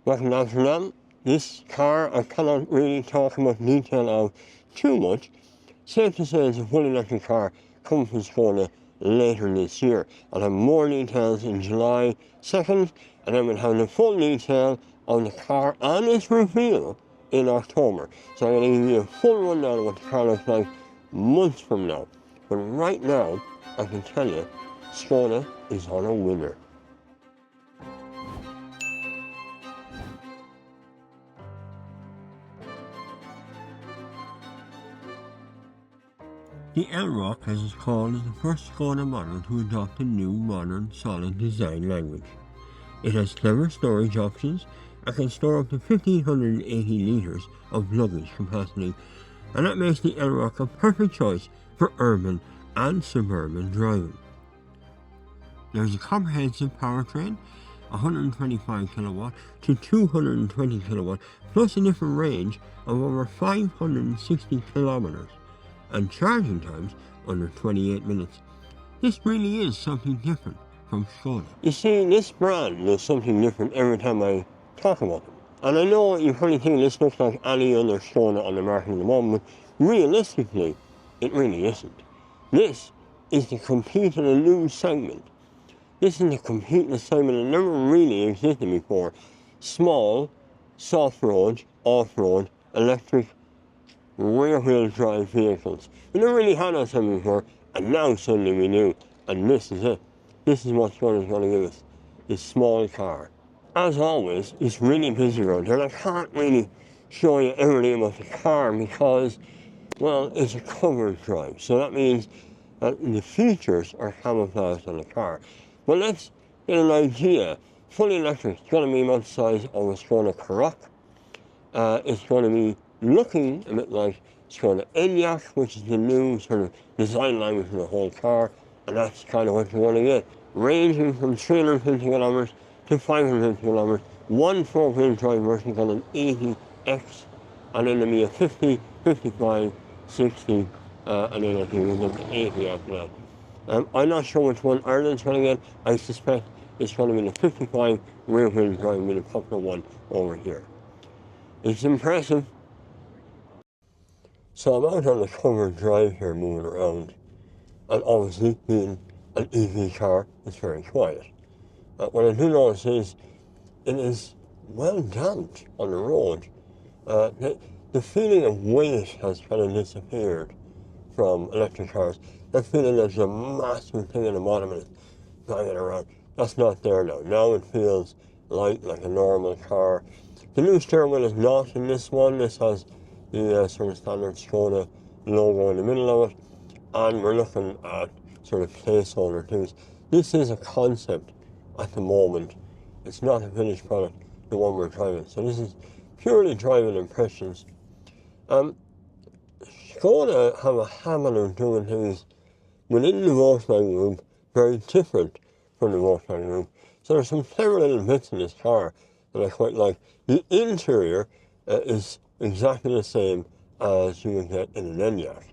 Welcome down from them. This car I cannot really talk about detail of too much. Safe to say it's a full electric car coming from Skoda later this year. I'll have more details in July 2nd, and then we'll have the full detail on the car and its reveal in October. So I'm going to give you a full rundown of what the car looks like months from now. But right now, I can tell you, Skoda is on a winner. The Elroq, as it's called, is the first Skoda model to adopt a new modern solid design language. It has clever storage options and can store up to 1,580 litres of luggage capacity, and that makes the Elroq a perfect choice for urban and suburban driving. There's a comprehensive powertrain, 125 kilowatt to 220 kilowatt, plus a different range of over 560 kilometers, and charging times under 28 minutes. This really is something different from Skoda. You see, this brand is something different every time I talk about them. And I know you probably think this looks like any other Skoda on the market at the moment, but realistically, it really isn't. This is to compete in a new segment. This is to compete in a segment that never really existed before. Small, soft-road, off-road, electric, rear-wheel drive vehicles. We never really had that something before, and now suddenly we do. And this is it. This is what Skoda is going to give us. This small car. As always, it's really busy around here, and I can't really show you everything about the car because, well, it's a covered drive. So that means that the features are camouflaged on the car. But let's get an idea. Fully electric, it's going to be about the size of a Skoda Elroq. It's going to be looking a bit like Skoda Elroq, which is the new sort of design language for the whole car, and that's kind of what you're going to get. Ranging from 350 kilometers to 550 kilometers, one four-wheel drive version called an 80X, and then there'll be a 50, 55, 60, and then I think we'll get to 80 after that. I'm not sure which one Ireland's going to get. I suspect it's going to be the 55 rear-wheel drive with a popular one over here. It's impressive. So I'm out on the covered drive here moving around, and obviously being an EV car, it's very quiet. What I do notice is it is well damped on the road. The feeling of weight has kind of disappeared from electric cars. That feeling there's a massive thing in the bottom of it driving around. That's not there now. Now it feels light like a normal car. The new steering wheel is not in this one. This has the sort of standard Skoda logo in the middle of it, and we're looking at sort of placeholder things. This is a concept at the moment. It's not a finished product, the one we're driving. So this is purely driving impressions. Skoda have a habit of doing things within the Volkswagen Group very different from the Volkswagen Group. So there's some clever little bits in this car that I quite like. The interior is exactly the same as you would get in an Elroq.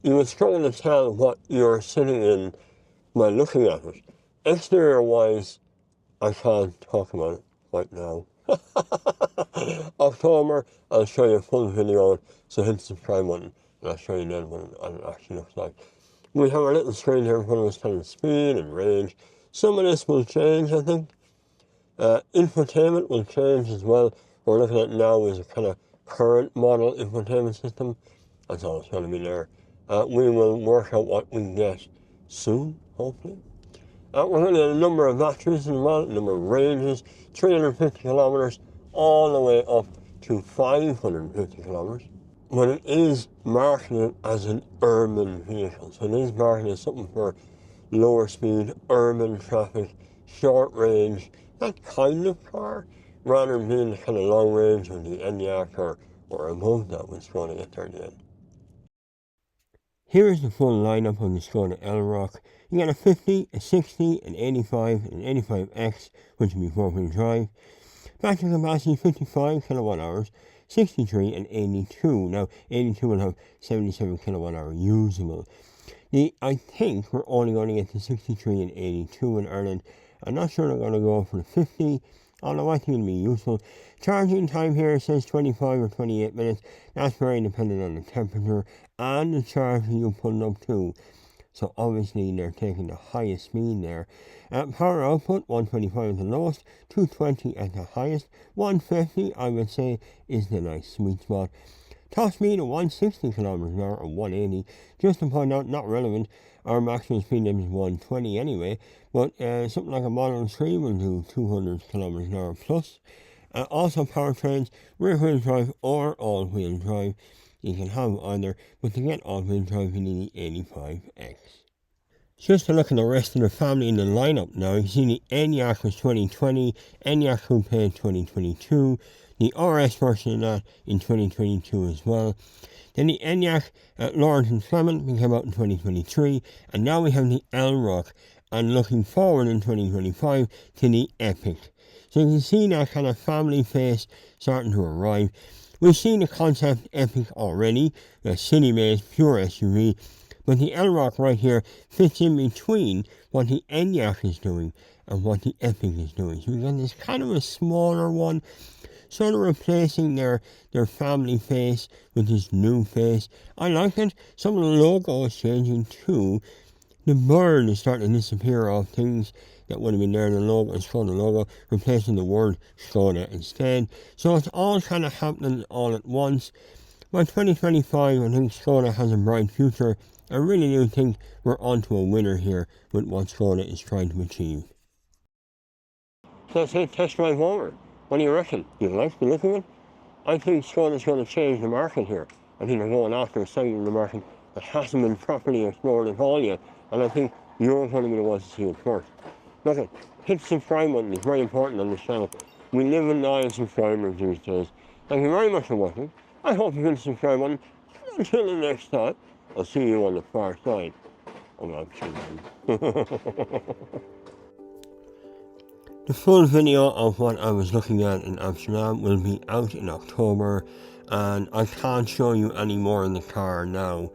You would struggle to tell what you're sitting in by looking at it. Exterior-wise, I can't talk about it right now. October, I'll show you a full video on it, so hit the subscribe button, and I'll show you then what it actually looks like. We have our little screen here in front of us telling speed and range. Some of this will change, I think. Infotainment will change as well. What we're looking at now is a kind of current model infotainment system. That's all it's going to be there. We will work out what we get soon, hopefully. We're going to get a number of batteries as well, a number of ranges, 350 kilometers, all the way up to 550 kilometers. But it is marketed as an urban vehicle. So it is marketed as something for lower speed, urban traffic, short range, that kind of car, rather than being the kind of long range of the Elroq or above that when Skoda get there at the end. Here is the full lineup of the Skoda Elroq. You get a 50, a 60, an 85, an 85X, which will be four-wheel drive. Battery capacity 55 kilowatt hours, 63 and 82. Now, 82 will have 77 kilowatt hour usable. I think we're only going to get the 63 and 82 in Ireland. I'm not sure they're going to go for the 50. although I think it'll be useful. Charging time here says 25 or 28 minutes. That's very dependent on the temperature and the charger you put it up to. So obviously they're taking the highest speed there. Power output, 125 at the lowest, 220 at the highest, 150 I would say is the nice sweet spot. Top speed of 160 kilometers an hour or 180. Just to point out, not relevant, our maximum speed limit is 120 anyway, but something like a Model 3 will do 200 kilometers an hour plus. Also powertrains, rear wheel drive or all wheel drive. You can have either, but to get all wheel drive you need the 85X. Just to look at the rest of the family in the lineup now, you see the Enyaq was 2020, Enyaq Coupe 2022, the RS version of that in 2022 as well. Then the Enyaq Lawrence and Flavin came out in 2023, and now we have the Elroq, and looking forward in 2025 to the Epic. So you can see that kind of family face starting to arrive. We've seen the concept Epic already, the city-based pure SUV, but the Elroq right here fits in between what the Enyaq is doing and what the Epic is doing. So we've got this kind of a smaller one, sort of replacing their family face with this new face. I like it. Some of the logo is changing too. The bird is starting to disappear off things that would have been there in the logo, the Skoda logo, replacing the word Skoda instead. So it's all kind of happening all at once. By 2025, I think Skoda has a bright future. I really do think we're onto a winner here with what Skoda is trying to achieve. So let's hit test drive over. What do you reckon? Do you like the look of it? I think Skoda's going to change the market here. I think they're going after a segment of the market that hasn't been properly explored at all yet, and I think you're going to be the ones to see it first. Look, hit the subscribe button. It's very important on this channel. We live in loyal subscribers these days. Thank you very much for watching. I hope you hit the subscribe button. Until the next time, I'll see you on the far side of Amsterdam. The full video of what I was looking at in Amsterdam will be out in October, and I can't show you any more in the car now,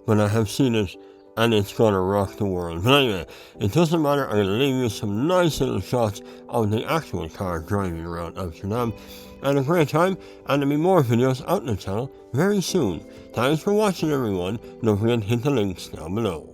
but I have seen it and it's gonna rock the world. But anyway, it doesn't matter. I'm gonna leave you some nice little shots of the actual car driving around Amsterdam, and a great time, and there'll be more videos out on the channel very soon. Thanks for watching everyone, don't forget to hit the links down below.